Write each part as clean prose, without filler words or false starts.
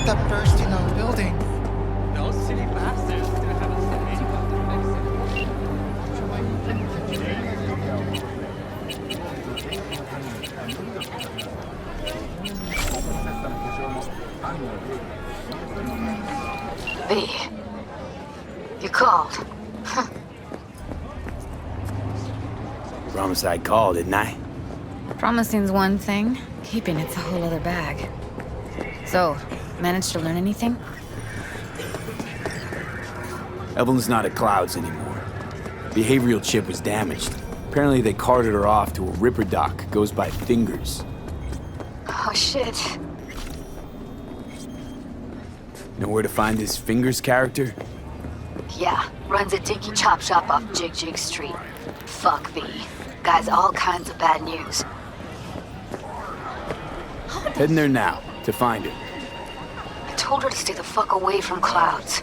that burst in our building. Those city bastards gonna have a saying about the V, you called. Promise I'd call, didn't I? Promising's one thing, keeping it's a whole other bag. So, managed to learn anything? Evelyn's not at Clouds anymore. Behavioral chip was damaged. Apparently they carted her off to a Ripper doc, goes by Fingers. Oh shit. Know where to find this Fingers character? Yeah, runs a dinky chop shop off Jig Jig Street. Fuck V. Guy's all kinds of bad news. Heading there now, to find her. I told her to stay the fuck away from Clouds.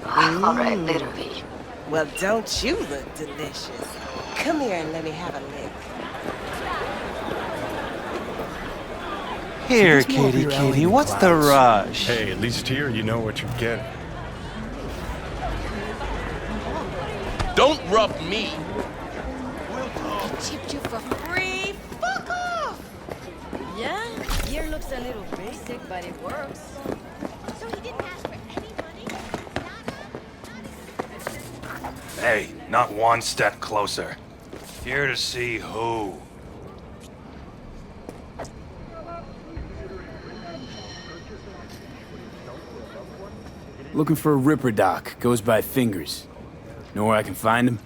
Alright, later, V. Well, don't you look delicious? Come here and let me have a lick. Here, kitty, what's the rush? Hey, at least here you know what you're getting. Don't rub me! Chipped you for free? Fuck off! Yeah, gear looks a little basic, but it works. So he didn't ask for any money? Hey, not one step closer. Here to see who? Looking for a Ripper doc, goes by Fingers. Know where I can find him?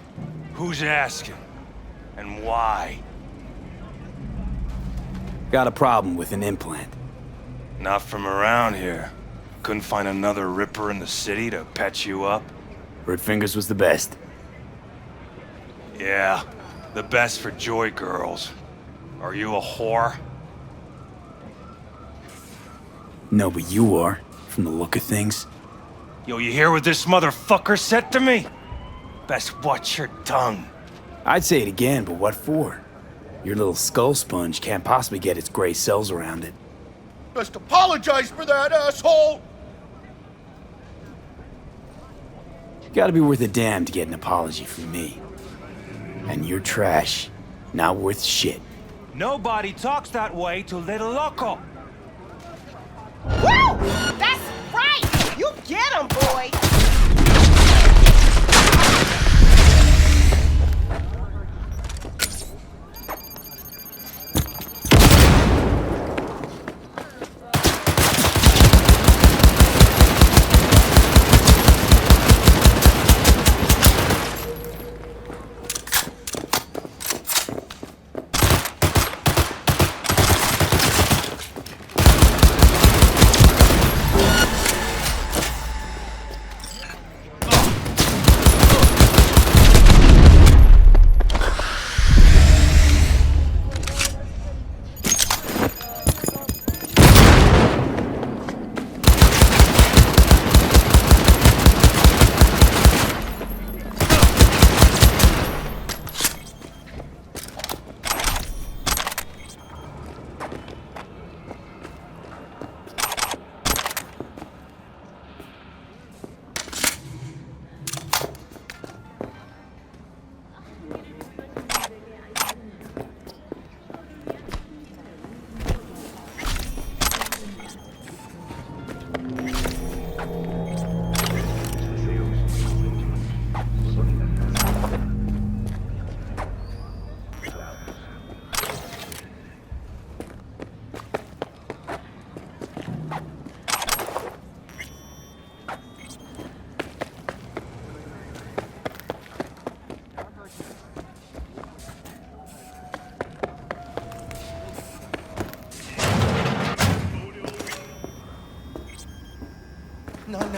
Who's asking? And why? Got a problem with an implant. Not from around here. Couldn't find another Ripper in the city to patch you up? Heard Fingers was the best. Yeah, the best for Joy girls. Are you a whore? No, but you are, from the look of things. Yo, you hear what this motherfucker said to me? Best watch your tongue. I'd say it again, but what for? Your little skull sponge can't possibly get its gray cells around it. Best apologize for that, asshole! Gotta be worth a damn to get an apology from me. And you're trash. Not worth shit. Nobody talks that way to Little Loco. Woo! That's right! You get him, boy!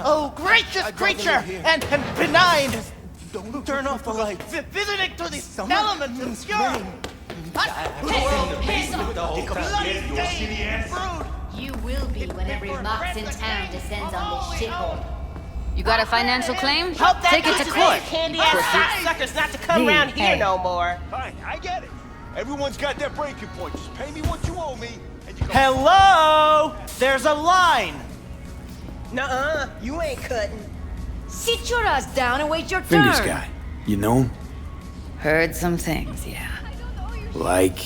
Oh, gracious creature and benign! Don't turn off the lights. Visiting to the elements and pure. You will be when every mox in town descends on this shithole. You got a financial claim? Hope that Take it to teaches court. these candy-ass suckers not to come around here no more. Fine, I get it. Everyone's got their breaking point. Just pay me what you owe me, and you go... Hello! There's a line! Nuh-uh, you ain't cutting. Sit your ass down and wait your turn. Fingers guy. You know him? Heard some things, yeah. Like...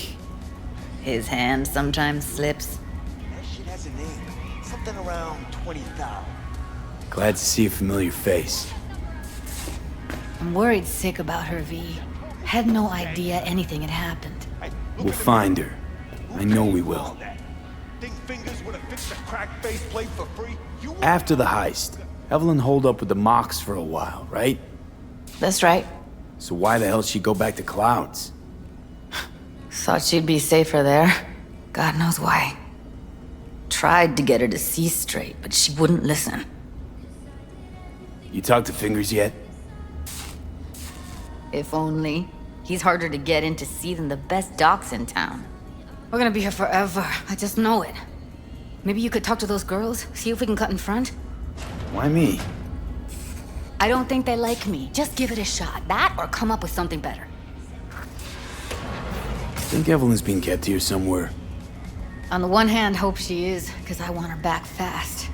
His hand sometimes slips. That shit has a name. Something around 20,000. Glad to see a familiar face. I'm worried sick about her, V. Had no idea anything had happened. We'll find her. I know we will. Think fingers would have fixed a cracked faceplate for free? You After the heist, Evelyn holed up with the Mox for a while, right? That's right. So why the hell she go back to Clouds? Thought she'd be safer there. God knows why. Tried to get her to see straight, but she wouldn't listen. You talked to Fingers yet? If only. He's harder to get in to see than the best docs in town. We're gonna be here forever. I just know it. Maybe you could talk to those girls, see if we can cut in front? Why me? I don't think they like me. Just give it a shot. That or come up with something better. I think Evelyn's being kept here somewhere. On the one hand, hope she is, because I want her back fast.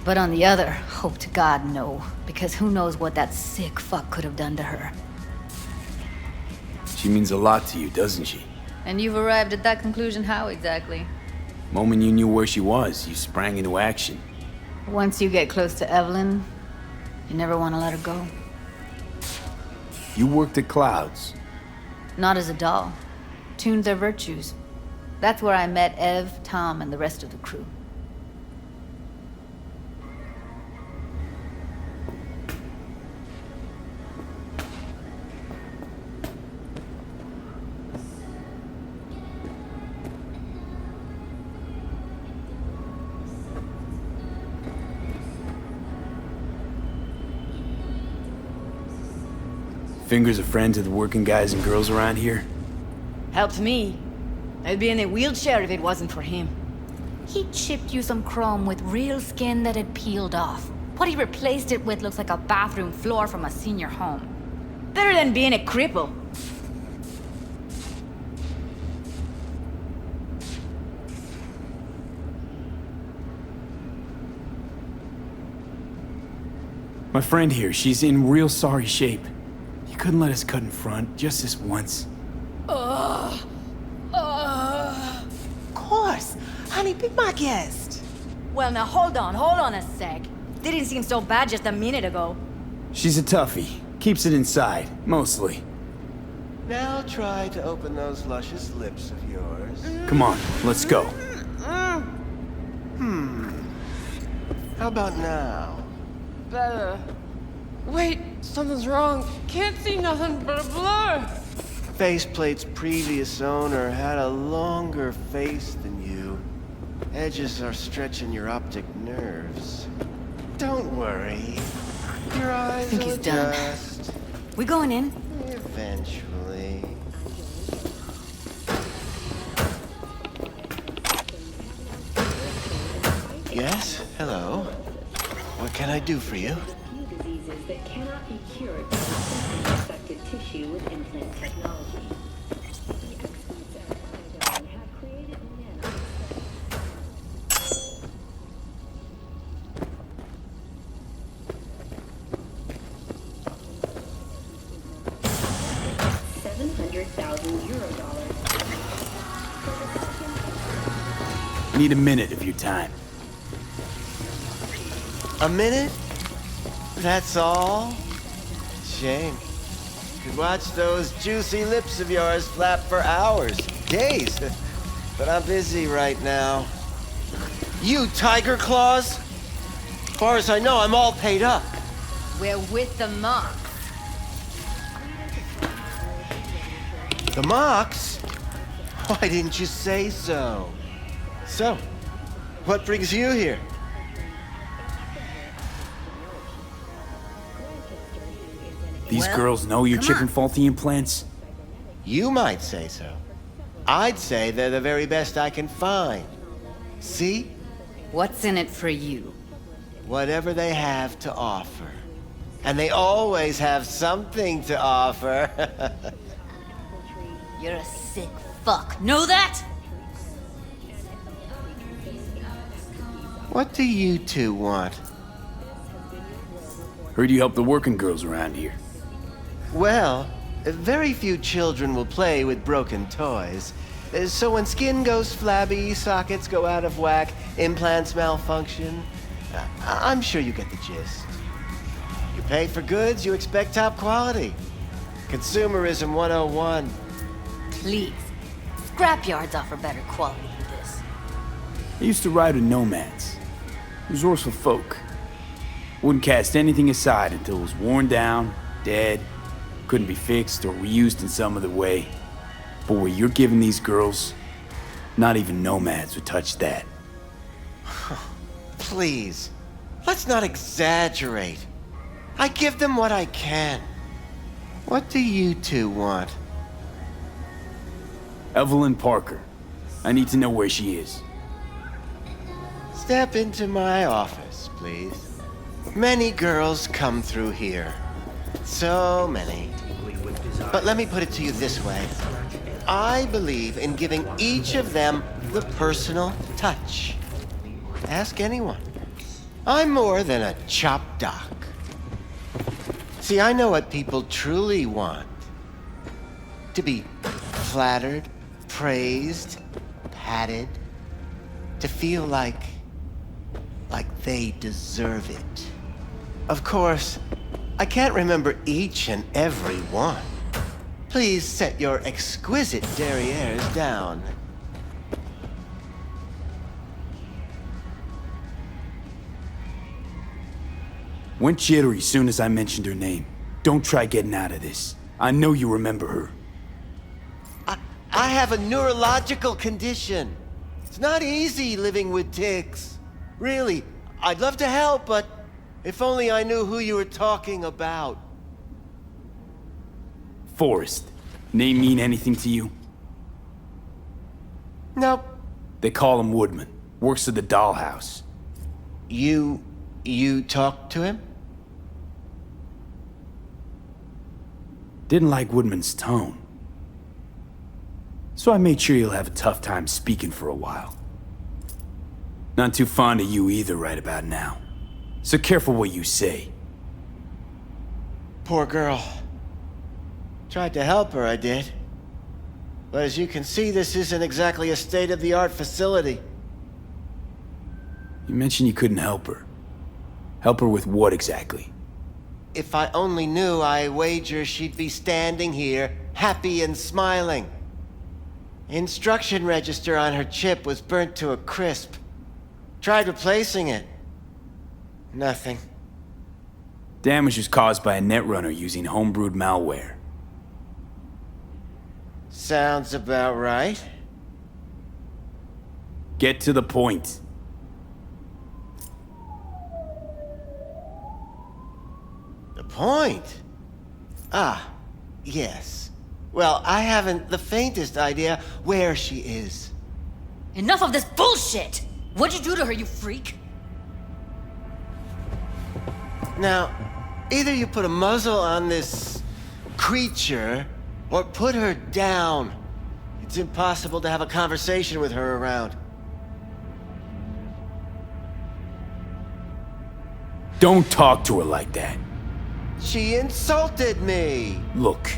But on the other, hope to God no, because who knows what that sick fuck could have done to her. She means a lot to you, doesn't she? And you've arrived at that conclusion how exactly? Moment you knew where she was, you sprang into action. Once you get close to Evelyn, you never want to let her go. You worked at Clouds. Not as a doll. Tuned their virtues. That's where I met Ev, Tom, and the rest of the crew. Fingers a friend to the working guys and girls around here? Helped me. I'd be in a wheelchair if it wasn't for him. He chipped you some chrome with real skin that had peeled off. What he replaced it with looks like a bathroom floor from a senior home. Better than being a cripple. My friend here, she's in real sorry shape. You couldn't let us cut in front, just this once. Of course. Honey, be my guest. Well, now hold on a sec. Didn't seem so bad just a minute ago. She's a toughie. Keeps it inside, mostly. Now try to open those luscious lips of yours. Come on, let's go. How about now? Better. Wait, something's wrong. Can't see nothing but a blur. Faceplate's previous owner had a longer face than you. Edges are stretching your optic nerves. Don't worry. Your eyes think will he's done. adjust. We going in? Eventually. Yes? Hello? What can I do for you? Diseases that cannot be cured by replacing infected tissue with implant technology. The experts at Cyberpunk have created nano. 700,000 euro dollars. Need a minute of your time. A minute? That's all? Shame. Could watch those juicy lips of yours flap for hours, days. But I'm busy right now. You tiger claws? As far as I know, I'm all paid up. We're with the Mox. The Mox? Why didn't you say so? So, what brings you here? These Well, girls know you're come chipping on. faulty implants? You might say so. I'd say they're the very best I can find. See? What's in it for you? Whatever they have to offer. And they always have something to offer. You're a sick fuck. Know that? What do you two want? Heard you help the working girls around here. Well, very few children will play with broken toys. So when skin goes flabby, sockets go out of whack, implants malfunction, I'm sure you get the gist. You pay for goods, you expect top quality. Consumerism 101. Please. Scrapyards offer better quality than this. I used to ride with nomads. Resourceful folk. Wouldn't cast anything aside until it was worn down, dead, couldn't be fixed or reused in some other way. But what you're giving these girls, not even nomads would touch that. Please, let's not exaggerate. I give them what I can. What do you two want? Evelyn Parker. I need to know where she is. Step into my office, please. Many girls come through here. So many. But let me put it to you this way. I believe in giving each of them the personal touch. Ask anyone. I'm more than a chop doc. See, I know what people truly want. To be flattered, praised, patted. To feel like they deserve it. Of course, I can't remember each and every one. Please set your exquisite derrieres down. Went jittery soon as I mentioned her name. Don't try getting out of this. I know you remember her. I have a neurological condition. It's not easy living with tics. Really, I'd love to help, but if only I knew who you were talking about. Forrest. Name mean anything to you? Nope. They call him Woodman. Works at the dollhouse. You talked to him? Didn't like Woodman's tone. So I made sure he'll have a tough time speaking for a while. Not too fond of you either right about now. So careful what you say. Poor girl. Tried to help her, I did. But as you can see, this isn't exactly a state-of-the-art facility. You mentioned you couldn't help her. Help her with what exactly? If I only knew, I wager she'd be standing here, happy and smiling. Instruction register on her chip was burnt to a crisp. Tried replacing it. Nothing. Damage was caused by a netrunner using homebrewed malware. Sounds about right. Get to the point. The point? Ah, yes. Well, I haven't the faintest idea where she is. Enough of this bullshit! What'd you do to her, you freak? Now, either you put a muzzle on this creature, or put her down. It's impossible to have a conversation with her around. Don't talk to her like that. She insulted me! Look,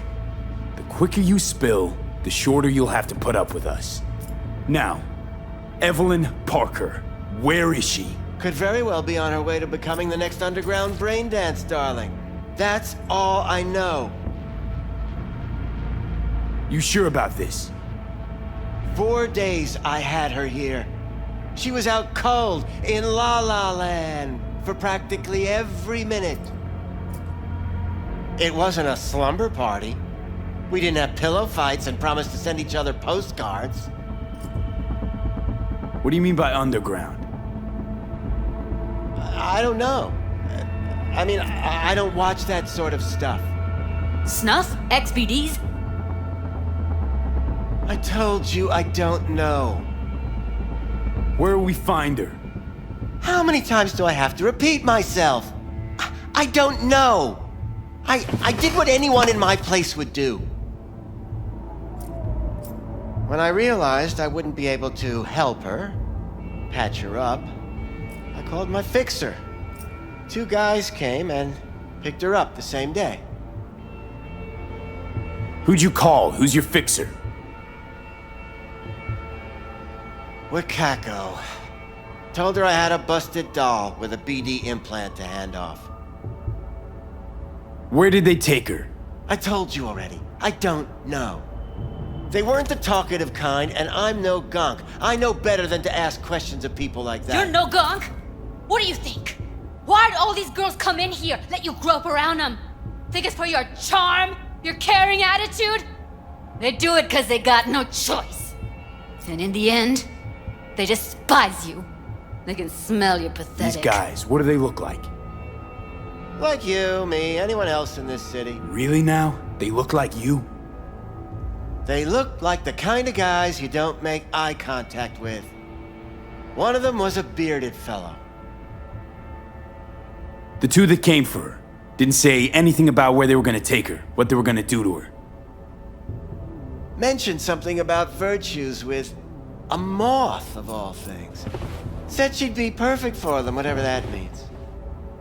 the quicker you spill, the shorter you'll have to put up with us. Now, Evelyn Parker, where is she? Could very well be on her way to becoming the next underground braindance darling. That's all I know. You sure about this? 4 days I had her here. She was out cold in La La Land for practically every minute. It wasn't a slumber party. We didn't have pillow fights and promised to send each other postcards. What do you mean by underground? I don't know. I mean, I don't watch that sort of stuff. Snuff? XBDs? I told you I don't know. Where will we find her? How many times do I have to repeat myself? I don't know. I did what anyone in my place would do. When I realized I wouldn't be able to help her, patch her up, I called my fixer. 2 guys came and picked her up the same day. Who'd you call? Who's your fixer? Wakako. Told her I had a busted doll with a BD implant to hand off. Where did they take her? I told you already. I don't know. They weren't the talkative kind, and I'm no gunk. I know better than to ask questions of people like that. You're no gunk? What do you think? Why'd all these girls come in here, let you grope around them? Think it's for your charm? Your caring attitude? They do it because they got no choice. And in the end, they despise you. They can smell you're pathetic. These guys, what do they look like? Like you, me, anyone else in this city. Really now? They look like you? They look like the kind of guys you don't make eye contact with. One of them was a bearded fellow. The 2 that came for her didn't say anything about where they were gonna take her, what they were gonna do to her. Mentioned something about virtues with a moth, of all things. Said she'd be perfect for them, whatever that means.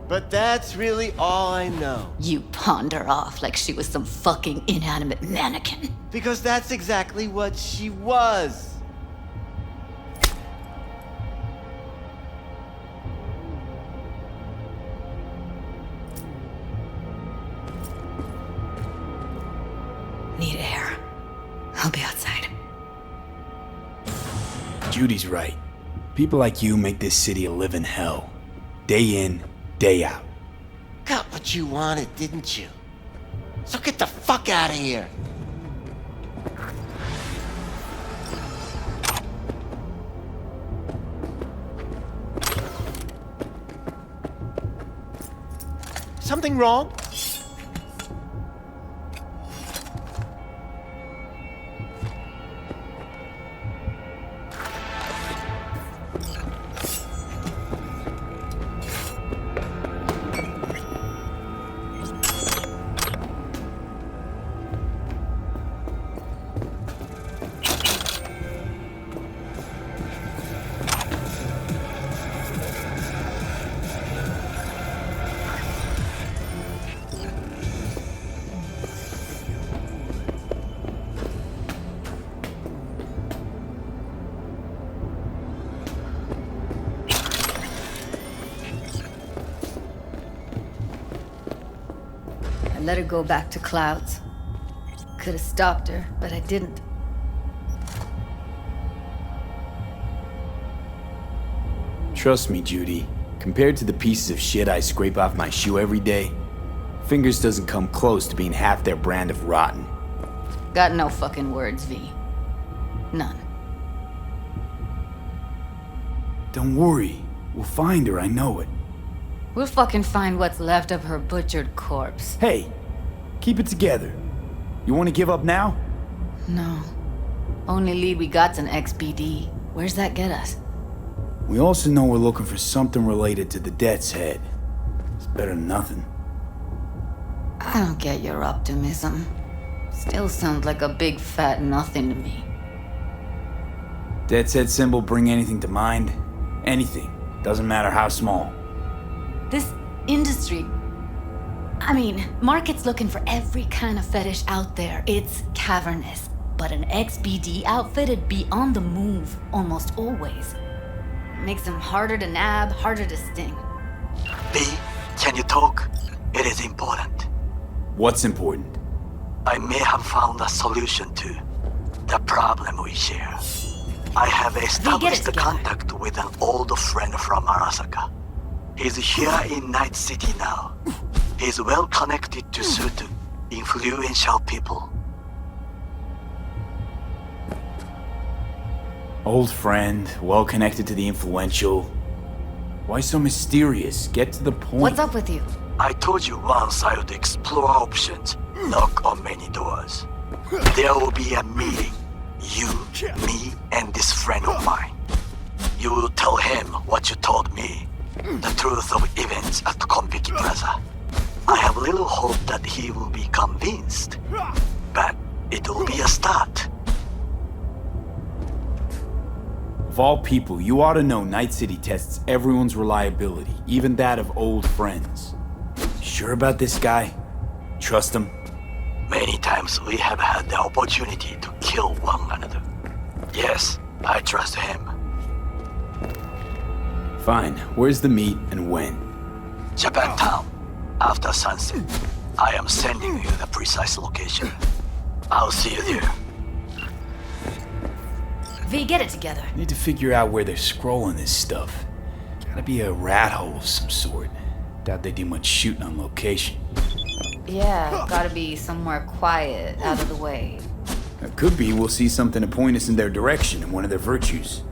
But that's really all I know. You pawned her off like she was some fucking inanimate mannequin. Because that's exactly what she was. Need air. I'll be outside. Judy's right. People like you make this city a living hell. Day in, day out. Got what you wanted, didn't you? So get the fuck out of here. Something wrong? I let her go back to Clouds. Could have stopped her, but I didn't. Trust me, Judy. Compared to the pieces of shit I scrape off my shoe every day, Fingers doesn't come close to being half their brand of rotten. Got no fucking words, V. None. Don't worry. We'll find her, I know it. We'll fucking find what's left of her butchered corpse. Hey, keep it together. You want to give up now? No. Only lead we got's an XBD. Where's that get us? We also know we're looking for something related to the Death's Head. It's better than nothing. I don't get your optimism. Still sounds like a big fat nothing to me. Death's Head symbol bring anything to mind? Anything. Doesn't matter how small. This industry... I mean, market's looking for every kind of fetish out there. It's cavernous. But an XBD outfit'd be on the move almost always. Makes them harder to nab, harder to sting. B, can you talk? It is important. What's important? I may have found a solution to the problem we share. I have established a contact with an old friend from Arasaka. He's here in Night City now. He's well connected to certain influential people. Old friend, well connected to the influential. Why so mysterious? Get to the point. What's up with you? I told you once I would explore options, knock on many doors. There will be a meeting. You, me, and this friend of mine. You will tell him what you told me. The truth of events at Konpeki Plaza. I have little hope that he will be convinced. But it will be a start. If all people, you ought to know Night City tests everyone's reliability, even that of old friends. Sure about this guy? Trust him? Many times we have had the opportunity to kill one another. Yes, I trust him. Fine. Where's the meet and when? Japantown. After sunset. I am sending you the precise location. I'll see you there. V, get it together. Need to figure out where they're scrolling this stuff. Gotta be a rat hole of some sort. Doubt they do much shooting on location. Yeah, gotta be somewhere quiet, out of the way. It could be we'll see something to point us in their direction in one of their virtues.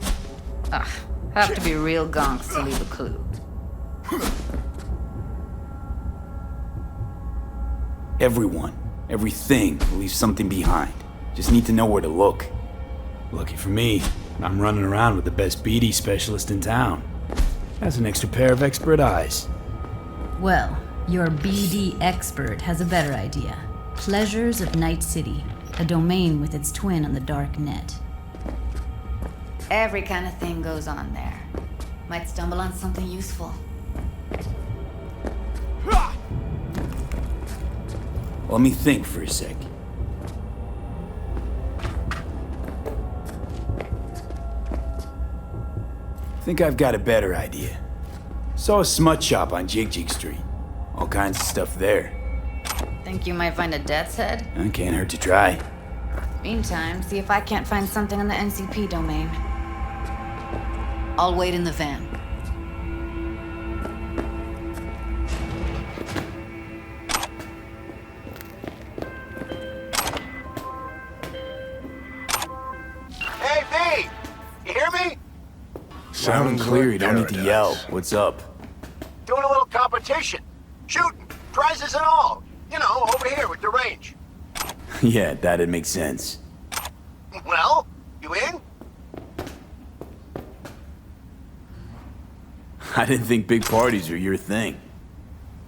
Ugh, have to be real gonks to leave a clue. Everyone, everything leaves something behind. Just need to know where to look. Lucky for me, I'm running around with the best BD specialist in town. Has an extra pair of expert eyes. Well, your BD expert has a better idea. Pleasures of Night City, a domain with its twin on the dark net. Every kind of thing goes on there. Might stumble on something useful. Let me think for a sec. Think I've got a better idea. Saw a smut shop on Jig Street. All kinds of stuff there. Think you might find a death's head? Can't hurt to try. Meantime, see if I can't find something on the NCP domain. I'll wait in the van. Hey, V! You hear me? Sound clear, you don't need to yell. What's up? Doing a little competition. Shooting. Prizes and all. You know, over here with the range. Yeah, that'd make sense. Well, you in? I didn't think big parties were your thing.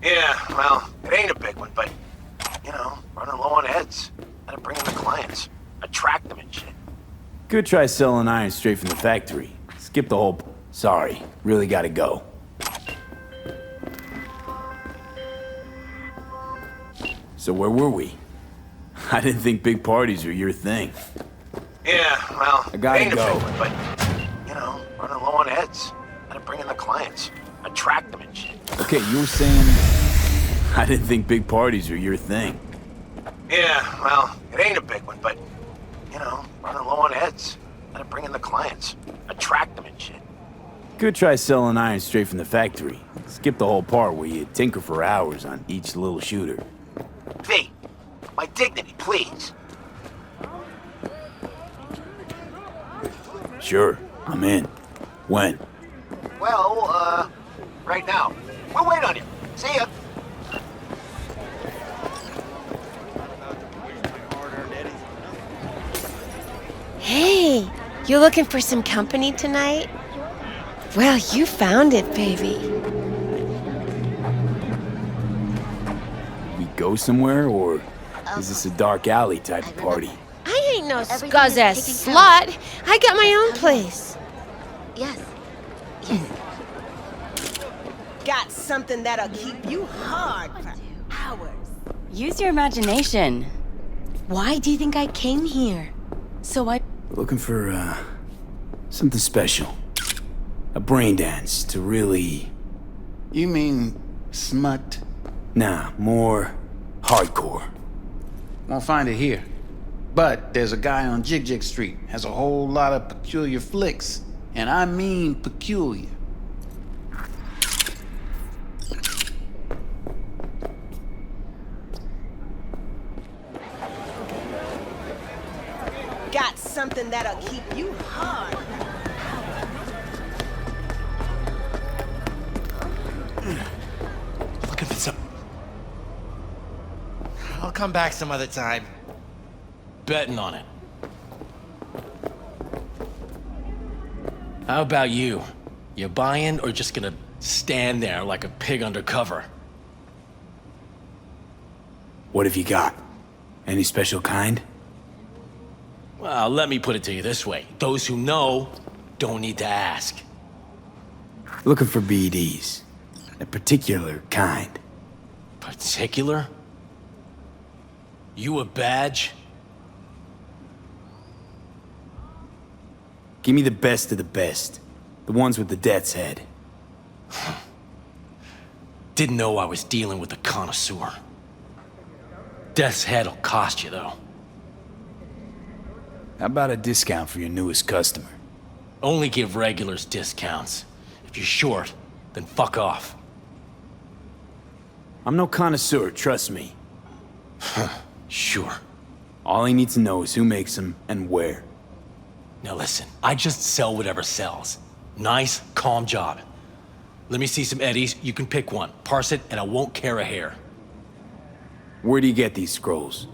Yeah, well, it ain't a big one, but, you know, running low on heads. Gotta bring in the clients. Attract them and shit. Good try selling iron straight from the factory. Skip the whole... Sorry, really gotta go. So where were we? I didn't think big parties were your thing. Yeah, well, I gotta it ain't go. a big one, but, you know, running low on heads. Gotta bring in the clients. Attract them and shit. Okay, you were saying... I didn't think big parties were your thing. Yeah, well, it ain't a big one, but, you know, running low on heads. Gotta bring in the clients. Attract them and shit. Good try selling iron straight from the factory. Skip the whole part where you tinker for hours on each little shooter. V, my dignity, please. Sure, I'm in. When? Well, right now. We'll wait on you. See ya. Hey, you looking for some company tonight? Well, you found it, baby. We go somewhere, or is this a dark alley type of party? I ain't no scuzz-ass slut. I got my own place. Yes. Got something that'll keep you hard for hours. Use your imagination. Why do you think I came here? So I... Looking for, something special. A brain dance to really... You mean smut? Nah, more hardcore. Won't find it here. But there's a guy on Jig Street, has a whole lot of peculiar flicks. And I mean peculiar. Got something that'll keep you hard. Looking for some... I'll come back some other time. Betting on it. How about you? You buying or just gonna stand there like a pig undercover? What have you got? Any special kind? Well, let me put it to you this way. Those who know don't need to ask. Looking for BDs. A particular kind. Particular? You a badge? Give me the best of the best. The ones with the death's head. Didn't know I was dealing with a connoisseur. Death's head'll cost you, though. How about a discount for your newest customer? Only give regulars discounts. If you're short, then fuck off. I'm no connoisseur, trust me. Sure. All I need to know is who makes them and where. Now listen, I just sell whatever sells. Nice, calm job. Let me see some eddies, you can pick one. Parse it, and I won't care a hair. Where do you get these scrolls?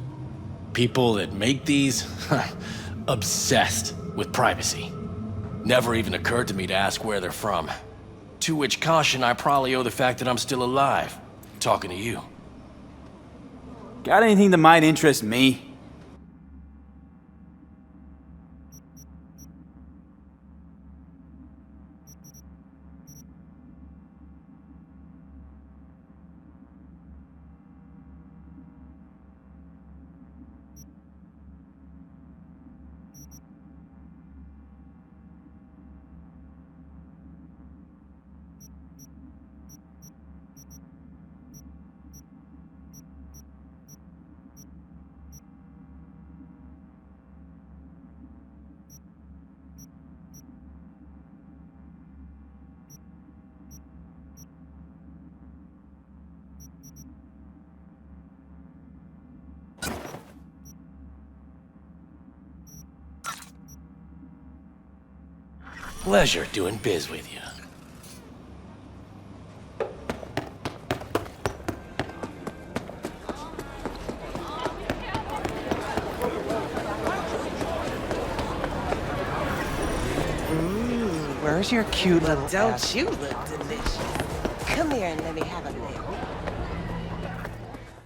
People that make these, obsessed with privacy. Never even occurred to me to ask where they're from. To which caution I probably owe the fact that I'm still alive, talking to you. Got anything that might interest me? Pleasure doing biz with you. Where's your cute little Don't you look delicious? Come here and let me have a lick.